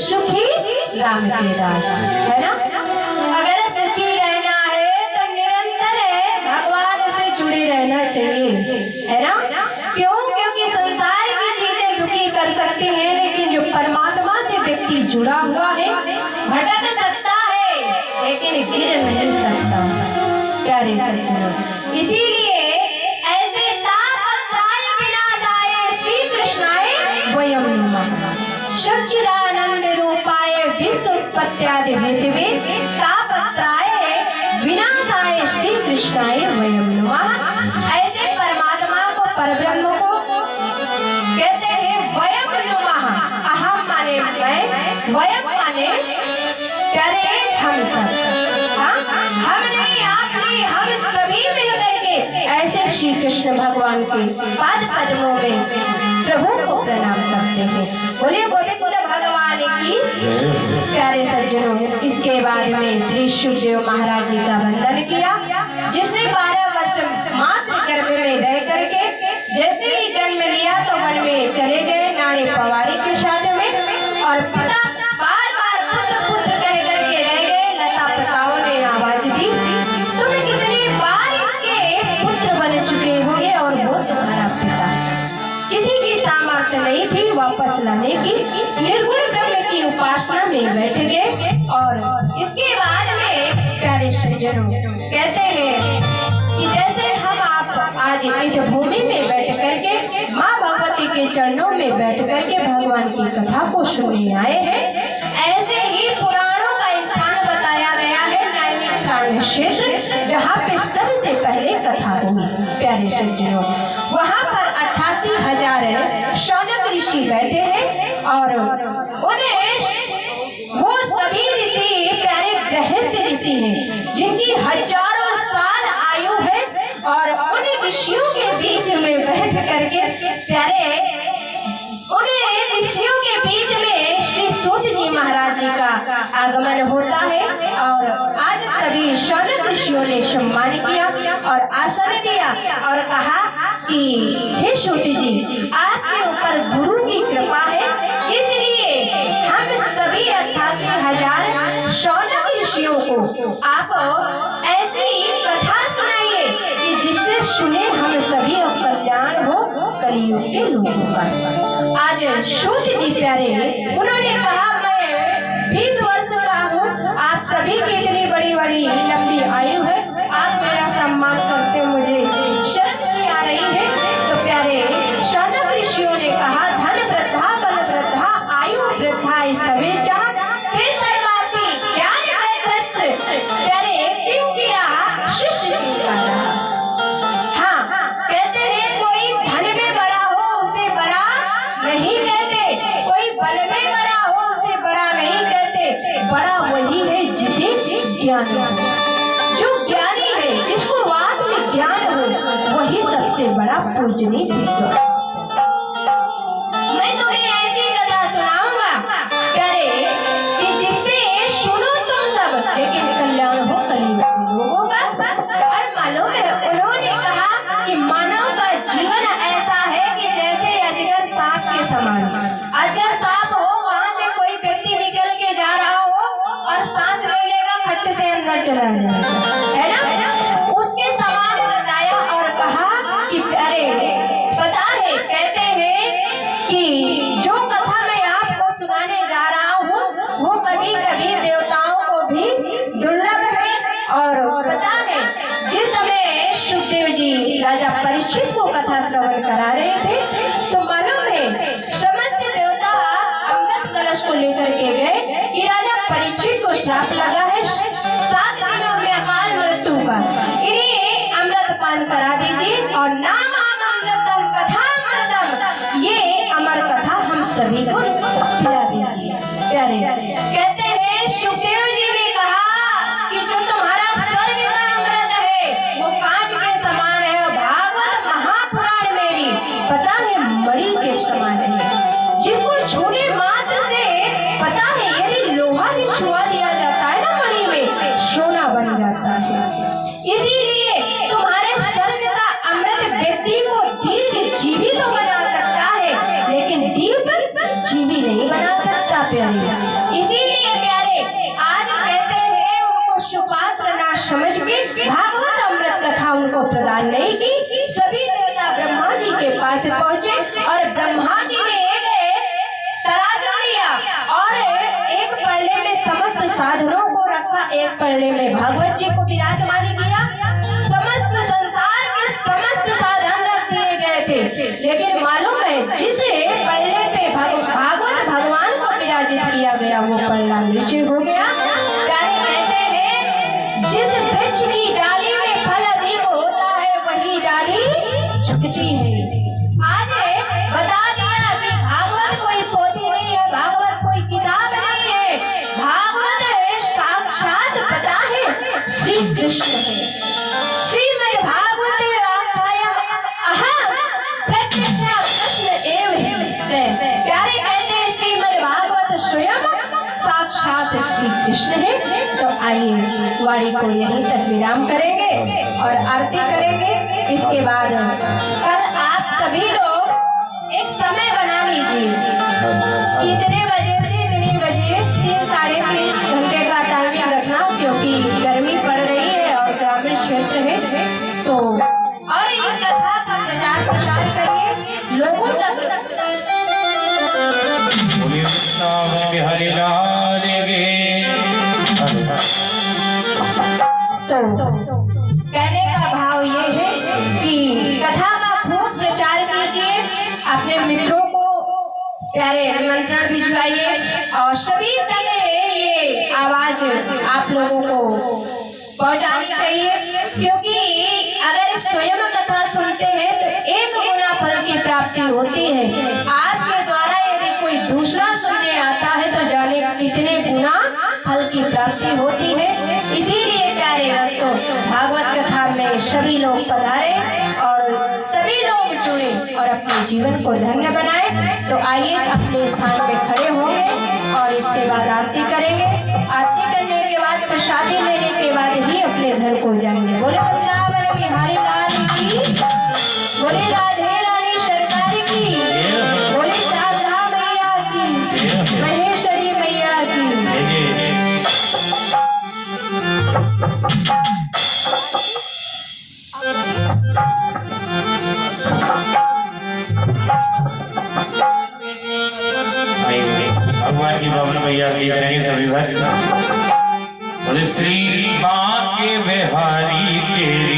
सुखी राम के दास, है ना। अगर सुखी रहना है तो निरंतर भगवान से जुड़े रहना चाहिए, है ना। क्यों? क्योंकि संसार की चीजें दुखी कर सकती हैं, लेकिन जो परमात्मा से व्यक्ति जुड़ा हुआ है भटक सकता है लेकिन गिर नहीं सकता। प्यारे सज्जनों, इसीलिए ऐसे तापत्रय विनादाय श्री कृष्णाय वयं नमः, सच्चिदानंद रूपाय विश्वोत्पत्त्यादि हेतवे तापत्रय विनाशाय श्री कृष्णाय वयं नमः। ऐसे परमात्मा को, परब्रह्म को कहते हैं वयं नमः। अहम माने मैं, वयं माने प्यारे हम सब, हम नहीं, आप नहीं, हम सभी मिलकर के ऐसे श्री कृष्ण भगवान के पाद पद्मों में प्रभु को प्रणाम करते हैं। बोलिए गोविंद भगवान की। प्यारे सज्जनों, इसके बाद में श्री सुखदेव महाराज जी का वंदन किया, जिसने 12 वर्ष मात्र गर्भ में रह करके जैसे ही जन्म लिया तो वन में चले गए नाड़ी पवारी के साथ में, और पिता बार बार पुत्र पुत्र कह करके रह गए। लता पताओं ने आवाज दी, तुम कितनी बार इसके पुत्र बन चुके होंगे, और वो तुम्हारा पिता। किसी की सामर्थ्य नहीं थी वापस लाने की, निर्गुण ब्रह्म की उपासना में बैठ गए। और इसके बाद में प्यारे सज्जनों कहते हैं कि जैसे हम आप आज इस भूमि में बैठ करके माँ भगवती के चरणों में बैठ करके भगवान की कथा को सुनने आए हैं, ऐसे ही पुराणों का स्थान बताया गया है नैमिषारण्य क्षेत्र, जहाँ पे सबसे पहले कथा हुई। प्यारे सज्जनों, वहाँ पर 88,000 शौनक ऋषि बैठे हैं, और उन्हें वो सभी ऋषि प्यारे गृहस्थ ऋषि हैं जिनकी हजारों साल आयु है, और उन ऋषियों के बीच में बैठ करके प्यारे उन्हें ऋषियों के बीच में श्री सूत जी महाराज जी का आगमन होता है। और आज सभी शौनक ऋषियों ने सम्मान किया और आसन दिया और कहा कि हे सूत जी, आपके ऊपर गुरु की कृपा है, इसलिए हम सभी 88,000 शौनक ऋषियों को आप ऐसी कथा सुनाइए कि जिससे सुने हम सभी कल्याण हो कलियुग के लोगों का। आज सूत जी प्यारे उन्होंने कहा, मैं 20 वर्ष का हूँ, आप सभी की इतनी बड़ी बड़ी लंबी आयु है, आप मेरा सम्मान करते मुझे शर्म सी आ रही है। तो प्यारे शौनक ऋषियों ने कहा, धन वृद्धा बल वृद्धा आयु वृद्धा सभी शिष्य की कहा। हाँ, कहते हैं कोई धन में बड़ा हो उसे बड़ा नहीं कहते, कोई बल में बड़ा हो उसे बड़ा नहीं कहते, बड़ा वही है जिसे ज्ञान हो। जो ज्ञानी है, जिसको वाद में ज्ञान हो, वही सबसे बड़ा पूजनीय है। मैं तुम्हें ऐसी कथा सुनाऊंगा प्यारे कि जिससे सुनो तुम सब, लेकिन कल्याण हो कलियुग के लोगों का। और मालूम है, उन्होंने कहा कि मानव का जीवन ऐसा है कि जैसे अजगर सांप के समान। अजगर सांप हो, वहाँ से कोई व्यक्ति निकल के जा रहा हो और सांस ले लेगा, खट्ट से अंदर चला जाएगा, है ना। उसके समान बताया और कहा कि प्यारे पता है, कहते हैं कि जो कथा मैं आपको सुनाने जा रहा हूँ वो कभी कभी देवताओं को भी दुर्लभ है। और पता है, जिस समय सुखदेव जी राजा परीक्षित को कथा श्रवण करा रहे थे, तो मालूम है समस्त देवता अमृत कलश को लेकर के गए कि राजा परीक्षित को श्राप लगा है 7 दिनों में अकाल मृत्यु का, इन्हें अमृत पान करा दीजिए और नाम अमृतम कथा अमृतम, ये अमर कथा हम सभी को खिला दीजिए। प्यारे कहते हैं सुखदेव जी ने कहा कि जो तुम्हारा स्वर्ग का अमृत है वो कांच के समान है, और भागवत महापुराण मेरी पता है मणि के समान है, जिसको छूने मात्र से पता है यदि लोहा भी छुआ दिया जाता है ना मणि में, सोना बन जाता है। इसीलिए तुम्हारे स्वर्ग का अमृत व्यक्ति को दीर्घ जीवी तो बना सकता है, लेकिन दीर्घ जीवी नहीं बना सकता। प्यारे समझ के भागवत अमृत कथा उनको प्रदान नहीं की। सभी देवता ब्रह्मा जी के पास पहुंचे और ब्रह्मा जी ने तराजू लिया और एक पल्ले में समस्त साधनों को रखा, एक पल्ले में भागवत जी को विराजमान किया। समस्त संसार के समस्त साधन रख दिए गए थे, लेकिन मालूम है जिस पल्ले पे भागवत भगवान को विराजित किया गया वो पल्ला नीचे हो गया। प्यारे कहते हैं जिस वृक्ष की डाली में फल अधिक होता है वही डाली झुकती है। आज बता दिया कि भागवत कोई पोथी नहीं है, भागवत कोई किताब नहीं है, भागवत साक्षात पता है श्री कृष्ण है। श्रीमद् भागवत प्यारे कहते हैं श्रीमद् भागवत स्वयं साक्षात श्री कृष्ण है। तो आइए वाणी को यहीं तक विराम करेंगे और आरती करेंगे। इसके बाद कल आप सभी लोग एक समय बना लीजिए, कितने बजे से इतने बजे 3-3.5 घंटे का टाइमिंग रखना, क्योंकि गर्मी पड़ रही है और ग्रामीण क्षेत्र है। तो और इस कथा का प्रचार प्रसार करिए लोगों तक। बिहारी लाल तो कहने का भाव ये है कि कथा का खूब प्रचार कीजिए, अपने मित्रों को प्यारे निमंत्रण भिजवाइए और सभी तक ये आवाज आप लोगों को पहुंचानी चाहिए, क्योंकि अगर स्वयं कथा सुनते हैं तो 1 गुना फल की प्राप्ति होती है। आपके द्वारा यदि कोई दूसरा सुनने आता है तो जाने कितने गुना फल की प्राप्ति होती है। इसीलिए प्यारे भक्तों भागवत कथा में सभी लोग पधारे और सभी लोग जुड़े और अपने जीवन को धन्य बनाए। तो आइए अपने स्थान पे खड़े होंगे और इसके बाद आरती करेंगे। आरती करने के बाद प्रसादी लेने के बाद ही अपने घर को जाएंगे। बोले वृंदावन बिहारी लाल की, बोले राधे रानी सरकार की, बोले शारदा मैया की, महेश्वरी मैया की। भगवान की भवन मैया की करेंगे सभी भक्त। बोले श्री माँ के बिहारी तेरी